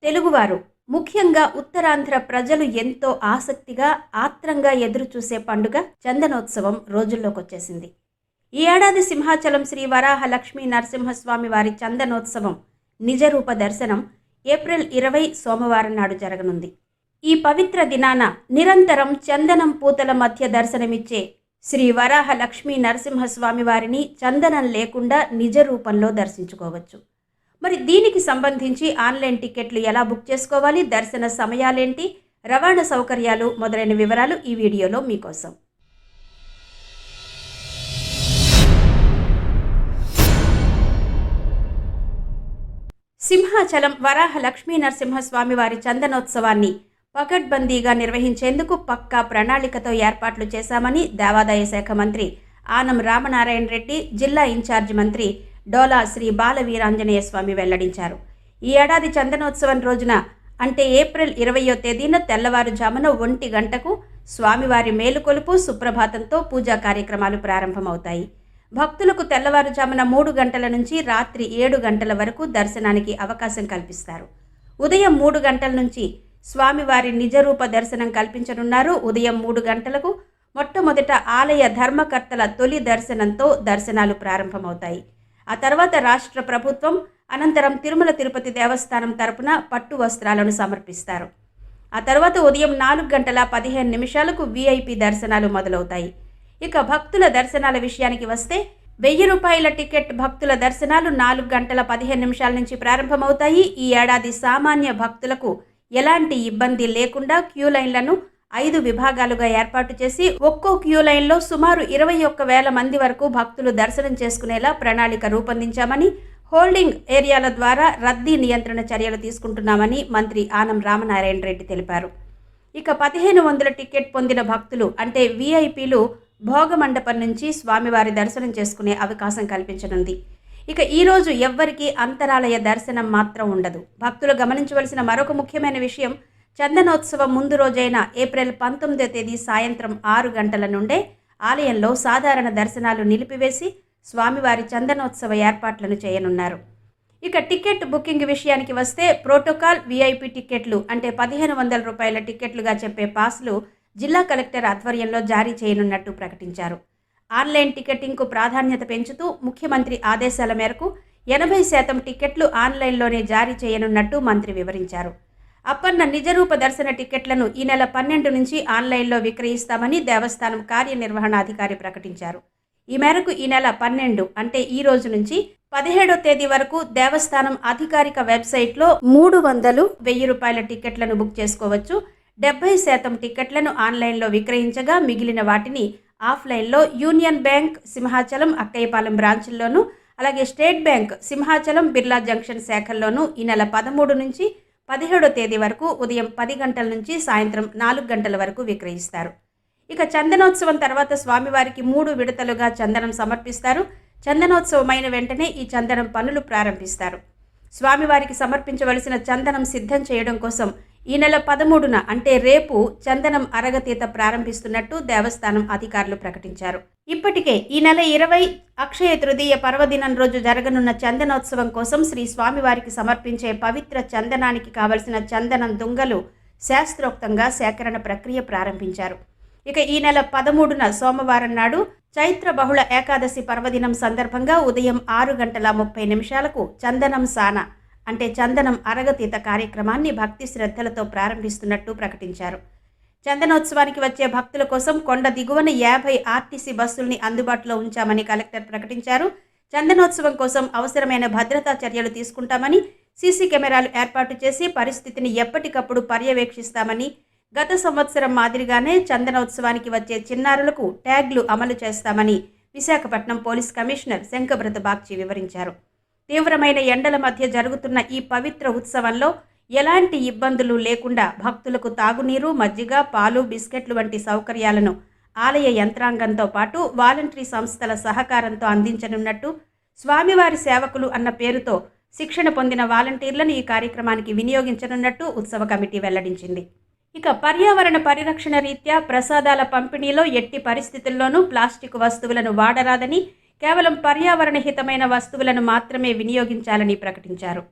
తెలుగువారు ముఖ్యంగా ఉత్తరాంధ్ర ప్రజలు ఎంతో ఆసక్తిగా ఆత్రంగా ఎదురుచూసే పండుగ చందనోత్సవం రోజుల్లోకొచ్చేసింది. ఈ ఏడాది సింహాచలం శ్రీ వరాహ లక్ష్మీ నరసింహస్వామి వారి చందనోత్సవం నిజరూప దర్శనం ఏప్రిల్ 20 సోమవారం నాడు జరగనుంది. ఈ పవిత్ర దినాన నిరంతరం చందనం పూతల మధ్య దర్శనమిచ్చే శ్రీ వరాహ లక్ష్మీ నరసింహస్వామి వారిని చందనం లేకుండా నిజ రూపంలో దర్శించుకోవచ్చు. మరి దీనికి సంబంధించి ఆన్లైన్ టికెట్లు ఎలా బుక్ చేసుకోవాలి, దర్శన సమయాలేంటి, రవాణా సౌకర్యాలు మొదలైన వివరాలు ఈ వీడియోలో మీకోసం. సింహాచలం వరాహ లక్ష్మీ నరసింహస్వామి వారి చందనోత్సవాన్ని పకడ్బందీగా నిర్వహించేందుకు పక్కా ప్రణాళికతో ఏర్పాట్లు చేశామని దేవాదాయ శాఖ మంత్రి ఆనం రామనారాయణ రెడ్డి, జిల్లా ఇన్ఛార్జి మంత్రి డోలా శ్రీ బాలవీరాంజనేయ స్వామి వెల్లడించారు. ఈ ఏడాది చందనోత్సవం రోజున అంటే ఏప్రిల్ 20వ తేదీన తెల్లవారుజామున 1 గంటకు స్వామివారి మేలుకొలుపు సుప్రభాతంతో పూజా కార్యక్రమాలు ప్రారంభమవుతాయి. భక్తులకు తెల్లవారుజామున 3 గంటల నుంచి రాత్రి 7 గంటల వరకు దర్శనానికి అవకాశం కల్పిస్తారు. ఉదయం 3 గంటల నుంచి స్వామివారి నిజరూప దర్శనం కల్పించనున్నారు. ఉదయం 3 గంటలకు మొట్టమొదట ఆలయ ధర్మకర్తల తొలి దర్శనంతో దర్శనాలు ప్రారంభమవుతాయి. ఆ తర్వాత రాష్ట్ర ప్రభుత్వం, అనంతరం తిరుమల తిరుపతి దేవస్థానం తరపున పట్టు వస్త్రాలను సమర్పిస్తారు. ఆ తర్వాత ఉదయం 4:15 వీఐపీ దర్శనాలు మొదలవుతాయి. ఇక భక్తుల దర్శనాల విషయానికి వస్తే 1000 రూపాయల టికెట్ భక్తుల దర్శనాలు 4:15 నుంచి ప్రారంభమవుతాయి. ఈ ఏడాది సామాన్య భక్తులకు ఎలాంటి ఇబ్బంది లేకుండా క్యూ లైన్లను 5 విభాగాలుగా ఏర్పాటు చేసి ఒక్కో క్యూ లైన్లో సుమారు 21,000 మంది వరకు భక్తులు దర్శనం చేసుకునేలా ప్రణాళిక రూపొందించామని, హోల్డింగ్ ఏరియాల ద్వారా రద్దీ నియంత్రణ చర్యలు తీసుకుంటున్నామని మంత్రి ఆనం రామనారాయణ రెడ్డి తెలిపారు. ఇక 1500 టికెట్ పొందిన భక్తులు అంటే వీఐపీలు భోగమండపం నుంచి స్వామివారి దర్శనం చేసుకునే అవకాశం కల్పించనుంది. ఇక ఈరోజు ఎవ్వరికీ అంతరాలయ దర్శనం మాత్రం ఉండదు. భక్తులు గమనించవలసిన మరొక ముఖ్యమైన విషయం, చందనోత్సవం ముందు రోజైన ఏప్రిల్ 19వ తేదీ సాయంత్రం 6 గంటల నుండే ఆలయంలో సాధారణ దర్శనాలు నిలిపివేసి స్వామివారి చందనోత్సవ ఏర్పాట్లను చేయనున్నారు. ఇక టికెట్ బుకింగ్ విషయానికి వస్తే ప్రోటోకాల్, వీఐపీ టికెట్లు అంటే 1500 రూపాయల టికెట్లుగా చెప్పే పాస్లు జిల్లా కలెక్టర్ ఆధ్వర్యంలో జారీ చేయనున్నట్టు ప్రకటించారు. ఆన్లైన్ టికెటింగ్కు ప్రాధాన్యత పెంచుతూ ముఖ్యమంత్రి ఆదేశాల మేరకు 80% టికెట్లు ఆన్లైన్లోనే జారీ చేయనున్నట్టు మంత్రి వివరించారు. అప్పన్న నిజరూప దర్శన టికెట్లను ఈ నెల 12 నుంచి ఆన్లైన్లో విక్రయిస్తామని దేవస్థానం కార్యనిర్వహణాధికారి ప్రకటించారు. ఈ మేరకు ఈ నెల 12 అంటే ఈ రోజు నుంచి 17వ తేదీ వరకు దేవస్థానం అధికారిక వెబ్సైట్లో 300, 1000 రూపాయల టికెట్లను బుక్ చేసుకోవచ్చు. 70% టికెట్లను ఆన్లైన్లో విక్రయించగా మిగిలిన వాటిని ఆఫ్లైన్లో యూనియన్ బ్యాంక్ సింహాచలం, అక్కయ్యపాలెం బ్రాంచుల్లోనూ, అలాగే state bank Simhachalam, Birla junction శాఖల్లోనూ ఈ నెల 13 నుంచి 17వ తేదీ వరకు ఉదయం 10 గంటల నుంచి సాయంత్రం 4 గంటల వరకు విక్రయిస్తారు. ఇక చందనోత్సవం తర్వాత స్వామివారికి 3 విడతలుగా చందనం సమర్పిస్తారు. చందనోత్సవమైన వెంటనే ఈ చందనం పనులు ప్రారంభిస్తారు. స్వామివారికి సమర్పించవలసిన చందనం సిద్ధం చేయడం కోసం ఈ నెల 13న అంటే రేపు చందనం అరగతీత ప్రారంభిస్తున్నట్టు దేవస్థానం అధికారులు ప్రకటించారు. ఇప్పటికే ఈ నెల 20 అక్షయ తృతీయ పర్వదినం రోజు జరగనున్న చందనోత్సవం కోసం శ్రీ స్వామివారికి సమర్పించే పవిత్ర చందనానికి కావలసిన చందనం దుంగలు శాస్త్రోక్తంగా సేకరణ ప్రక్రియ ప్రారంభించారు. ఇక ఈ నెల 13న సోమవారం నాడు చైత్ర బహుళ ఏకాదశి పర్వదినం సందర్భంగా ఉదయం 6:30 చందనం సాన అంటే చందనం అరగతీత కార్యక్రమాన్ని భక్తి శ్రద్ధలతో ప్రారంభిస్తున్నట్టు ప్రకటించారు. చందనోత్సవానికి వచ్చే భక్తుల కోసం కొండ దిగువన 50 ఆర్టీసీ బస్సుల్ని అందుబాటులో ఉంచామని కలెక్టర్ ప్రకటించారు. చందనోత్సవం కోసం అవసరమైన భద్రతా చర్యలు తీసుకుంటామని, సీసీ కెమెరాలు ఏర్పాటు చేసి పరిస్థితిని ఎప్పటికప్పుడు పర్యవేక్షిస్తామని, గత సంవత్సరం మాదిరిగానే చందనోత్సవానికి వచ్చే చిన్నారులకు ట్యాగ్లు అమలు చేస్తామని విశాఖపట్నం పోలీస్ కమిషనర్ శంకబ్రత బాగ్చి వివరించారు. తీవ్రమైన ఎండల మధ్య జరుగుతున్న ఈ పవిత్ర ఉత్సవంలో ఎలాంటి ఇబ్బందులు లేకుండా భక్తులకు తాగునీరు, మజ్జిగ, పాలు, బిస్కెట్లు వంటి సౌకర్యాలను ఆలయ యంత్రాంగంతో పాటు వాలంటరీ సంస్థల సహకారంతో అందించనున్నట్టు, స్వామివారి సేవకులు అన్న పేరుతో శిక్షణ పొందిన వాలంటీర్లను ఈ కార్యక్రమానికి వినియోగించనున్నట్టు ఉత్సవ కమిటీ వెల్లడించింది. ఇక పర్యావరణ పరిరక్షణ రీత్యా ప్రసాదాల పంపిణీలో ఎట్టి పరిస్థితుల్లోనూ ప్లాస్టిక్ వస్తువులను వాడరాదని, కేవలం పర్యావరణ హితమైన వస్తువులను మాత్రమే వినియోగించాలని ప్రకటించారు.